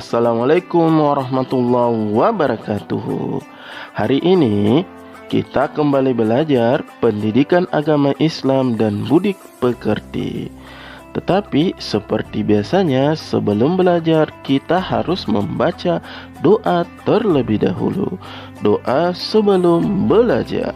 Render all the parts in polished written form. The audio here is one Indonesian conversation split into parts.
Assalamualaikum warahmatullahi wabarakatuh. Hari ini kita kembali belajar pendidikan agama Islam dan budi pekerti. Tetapi seperti biasanya sebelum belajar kita harus membaca doa terlebih dahulu. Doa sebelum belajar.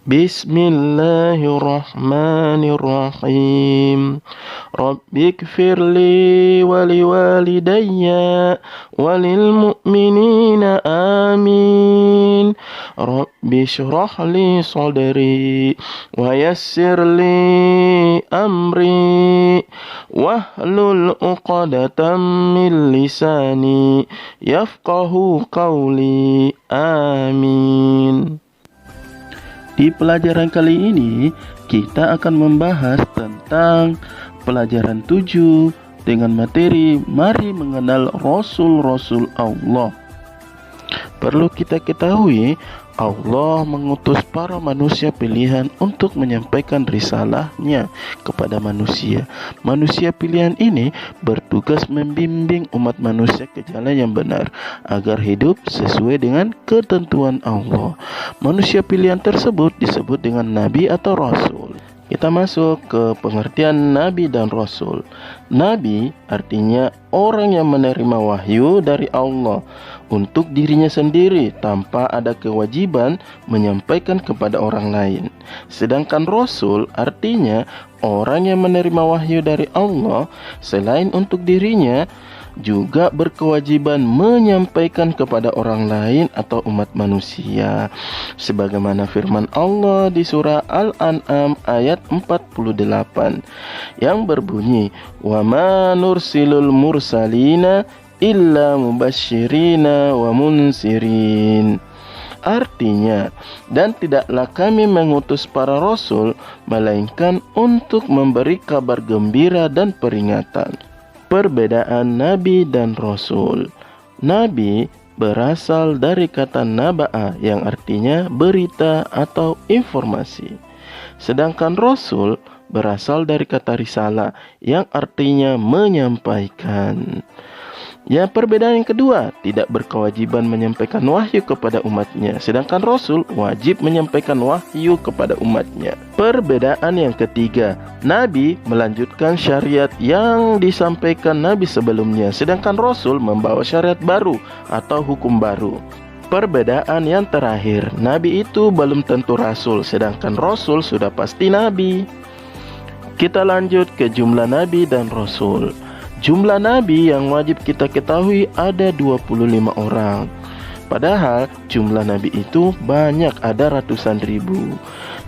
Bismillahirrahmanirrahim. Rabbighfirli waliwalidayya walil mu'minina amin. Rabbi shrahli sadri wa yassirli amri wahlul uqdatam min lisani yafqahu qawli. Amin. Di pelajaran kali ini, kita akan membahas tentang pelajaran 7 dengan materi Mari Mengenal Rasul-Rasul Allah. Perlu kita ketahui, Allah mengutus para manusia pilihan untuk menyampaikan risalahnya kepada manusia. Manusia pilihan ini bertugas membimbing umat manusia ke jalan yang benar agar hidup sesuai dengan ketentuan Allah. Manusia pilihan tersebut disebut dengan Nabi atau Rasul. Kita masuk ke pengertian Nabi dan Rasul. Nabi artinya orang yang menerima wahyu dari Allah untuk dirinya sendiri tanpa ada kewajiban menyampaikan kepada orang lain. Sedangkan Rasul artinya orang yang menerima wahyu dari Allah selain untuk dirinya juga berkewajiban menyampaikan kepada orang lain atau umat manusia. Sebagaimana firman Allah di surah Al-An'am ayat 48 yang berbunyi, "Wa ma nursilul mursalina illa mubasyirina wa munsirin." Artinya, dan tidaklah kami mengutus para rasul melainkan untuk memberi kabar gembira dan peringatan. Perbedaan Nabi dan Rasul. Nabi berasal dari kata naba'a yang artinya berita atau informasi. Sedangkan Rasul berasal dari kata risalah yang artinya menyampaikan. Yang perbedaan yang kedua, tidak berkewajiban menyampaikan wahyu kepada umatnya, sedangkan Rasul wajib menyampaikan wahyu kepada umatnya. Perbedaan yang ketiga, Nabi melanjutkan syariat yang disampaikan Nabi sebelumnya, sedangkan Rasul membawa syariat baru atau hukum baru. Perbedaan yang terakhir, Nabi itu belum tentu Rasul, sedangkan Rasul sudah pasti Nabi. Kita lanjut ke jumlah Nabi dan Rasul. Jumlah Nabi yang wajib kita ketahui ada 25 orang. Padahal jumlah Nabi itu banyak, ada ratusan ribu.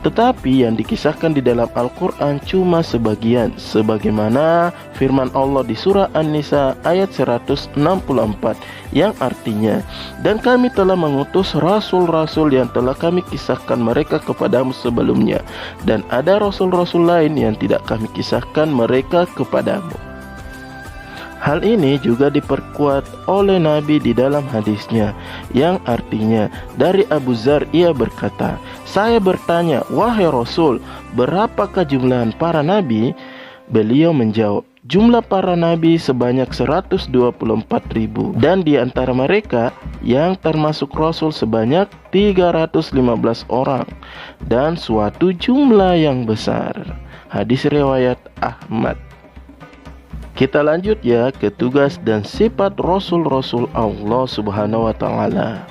Tetapi yang dikisahkan di dalam Al-Quran cuma sebagian, sebagaimana firman Allah di surah An-Nisa ayat 164 yang artinya, "Dan kami telah mengutus rasul-rasul yang telah kami kisahkan mereka kepadamu sebelumnya, dan ada rasul-rasul lain yang tidak kami kisahkan mereka kepadamu." Hal ini juga diperkuat oleh Nabi di dalam hadisnya yang artinya dari Abu Dzar ia berkata, "Saya bertanya, wahai Rasul, berapakah jumlah para nabi?" Beliau menjawab, "Jumlah para nabi sebanyak 124.000 dan di antara mereka yang termasuk Rasul sebanyak 315 orang dan suatu jumlah yang besar." Hadis riwayat Ahmad. Kita lanjut ya ke tugas dan sifat Rasul-Rasul Allah Subhanahu wa Ta'ala.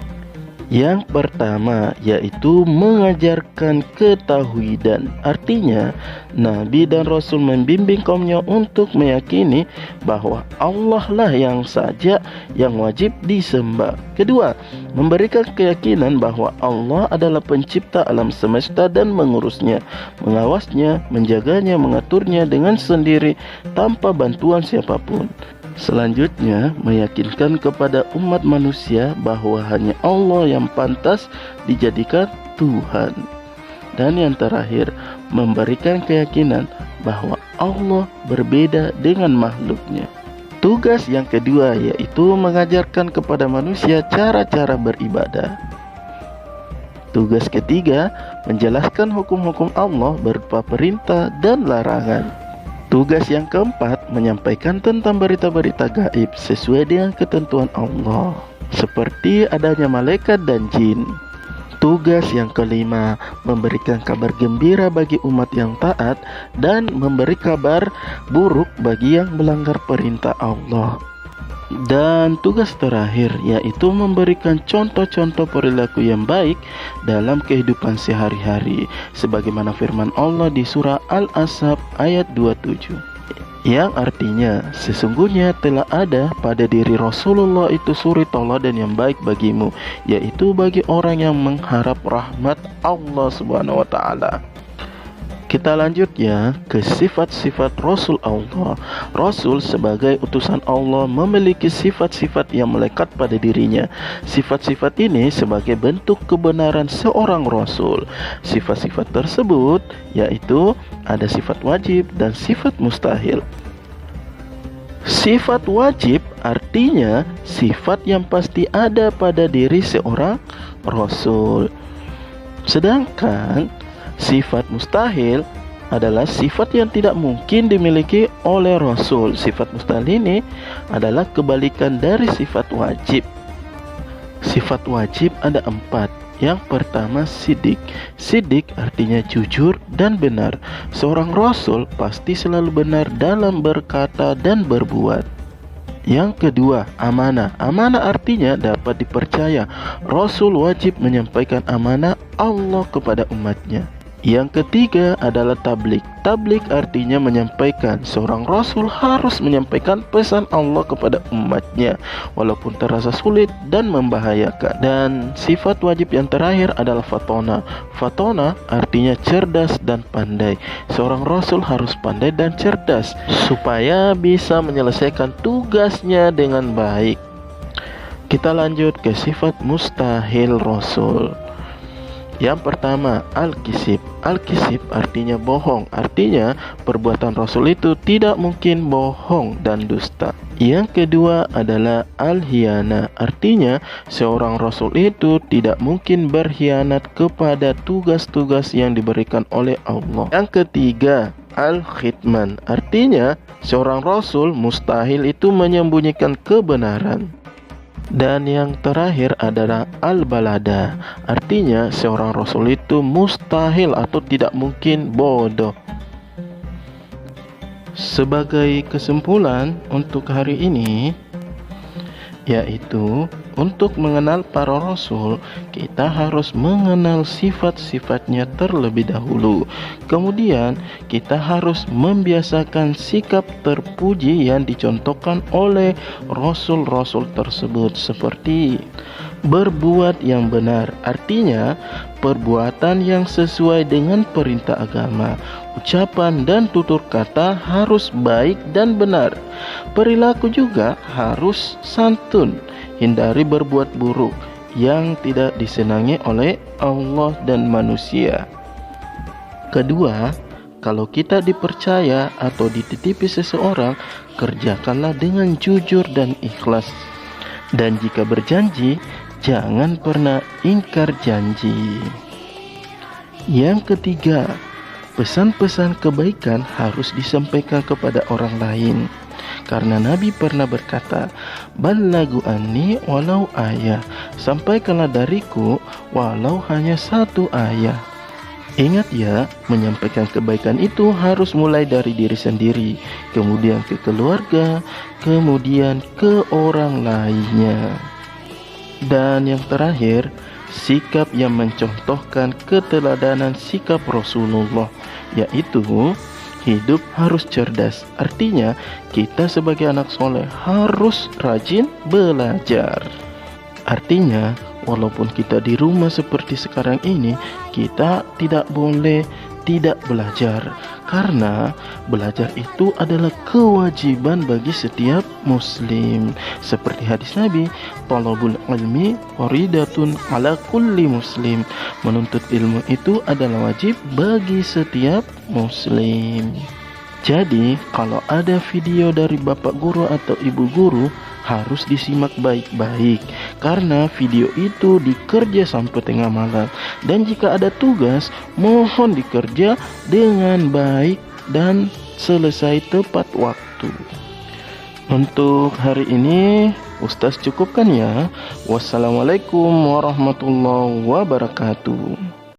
Yang pertama yaitu mengajarkan ketauhidan. Artinya Nabi dan Rasul membimbing kaumnya untuk meyakini bahwa Allah lah yang saja yang wajib disembah. Kedua, memberikan keyakinan bahwa Allah adalah pencipta alam semesta dan mengurusnya, mengawasnya, menjaganya, mengaturnya dengan sendiri tanpa bantuan siapapun. Selanjutnya, meyakinkan kepada umat manusia bahwa hanya Allah yang pantas dijadikan Tuhan. Dan yang terakhir, memberikan keyakinan bahwa Allah berbeda dengan makhluknya. Tugas yang kedua yaitu mengajarkan kepada manusia cara-cara beribadah. Tugas ketiga, menjelaskan hukum-hukum Allah berupa perintah dan larangan. Tugas yang keempat, menyampaikan tentang berita-berita gaib sesuai dengan ketentuan Allah, seperti adanya malaikat dan jin. Tugas yang kelima, memberikan kabar gembira bagi umat yang taat dan memberi kabar buruk bagi yang melanggar perintah Allah. Dan tugas terakhir yaitu memberikan contoh-contoh perilaku yang baik dalam kehidupan sehari-hari, sebagaimana firman Allah di surah Al-Ahzab ayat 27, yang artinya sesungguhnya telah ada pada diri Rasulullah itu suri tauladan yang baik bagimu, yaitu bagi orang yang mengharap rahmat Allah Subhanahu wa taala. Kita lanjut ya ke sifat-sifat Rasul Allah. Rasul sebagai utusan Allah memiliki sifat-sifat yang melekat pada dirinya. Sifat-sifat ini sebagai bentuk kebenaran seorang Rasul. Sifat-sifat tersebut yaitu ada sifat wajib dan sifat mustahil. Sifat wajib artinya sifat yang pasti ada pada diri seorang Rasul. Sedangkan sifat mustahil adalah sifat yang tidak mungkin dimiliki oleh Rasul. Sifat mustahil ini adalah kebalikan dari sifat wajib. Sifat wajib ada 4. Yang pertama, sidik. Sidik artinya jujur dan benar. Seorang Rasul pasti selalu benar dalam berkata dan berbuat. Yang kedua, amanah. Amanah artinya dapat dipercaya. Rasul wajib menyampaikan amanah Allah kepada umatnya. Yang ketiga adalah tablik. Tablik artinya menyampaikan. Seorang Rasul harus menyampaikan pesan Allah kepada umatnya walaupun terasa sulit dan membahayakan. Dan sifat wajib yang terakhir adalah fatona. Fatona artinya cerdas dan pandai. Seorang Rasul harus pandai dan cerdas supaya bisa menyelesaikan tugasnya dengan baik. Kita lanjut ke sifat mustahil Rasul. Yang pertama, al-kisib. Al-kisib artinya bohong. Artinya perbuatan Rasul itu tidak mungkin bohong dan dusta. Yang kedua adalah al-hiyana. Artinya seorang Rasul itu tidak mungkin berkhianat kepada tugas-tugas yang diberikan oleh Allah. Yang ketiga, al-khitman. Artinya seorang Rasul mustahil itu menyembunyikan kebenaran. Dan yang terakhir adalah al-balada. Artinya seorang Rasul itu mustahil atau tidak mungkin bodoh. Sebagai kesimpulan untuk hari ini, yaitu untuk mengenal para Rasul, kita harus mengenal sifat-sifatnya terlebih dahulu. Kemudian kita harus membiasakan sikap terpuji yang dicontohkan oleh Rasul-Rasul tersebut, seperti berbuat yang benar, artinya perbuatan yang sesuai dengan perintah agama. Ucapan dan tutur kata harus baik dan benar. Perilaku juga harus santun. Hindari berbuat buruk yang tidak disenangi oleh Allah dan manusia. Kedua, kalau kita dipercaya atau dititipi seseorang, kerjakanlah dengan jujur dan ikhlas. Dan jika berjanji, jangan pernah ingkar janji. Yang ketiga, pesan-pesan kebaikan harus disampaikan kepada orang lain. Karena Nabi pernah berkata, "Ballagu anni walau ayah." Sampaikanlah dariku walau hanya satu ayat. Ingat ya, menyampaikan kebaikan itu harus mulai dari diri sendiri, kemudian ke keluarga, kemudian ke orang lainnya. Dan yang terakhir, sikap yang mencontohkan keteladanan sikap Rasulullah, yaitu hidup harus cerdas. Artinya kita sebagai anak soleh harus rajin belajar. Artinya walaupun kita di rumah seperti sekarang ini, kita tidak boleh tidak belajar, karena belajar itu adalah kewajiban bagi setiap muslim. Seperti hadis Nabi, "Talabul ilmi faridatun ala kulli muslim." Menuntut ilmu itu adalah wajib bagi setiap muslim. Jadi, kalau ada video dari bapak guru atau ibu guru, harus disimak baik-baik, karena video itu dikerja sampai tengah malam. Dan jika ada tugas, mohon dikerja dengan baik dan selesai tepat waktu. Untuk hari ini Ustaz cukupkan ya. Wassalamualaikum warahmatullahi wabarakatuh.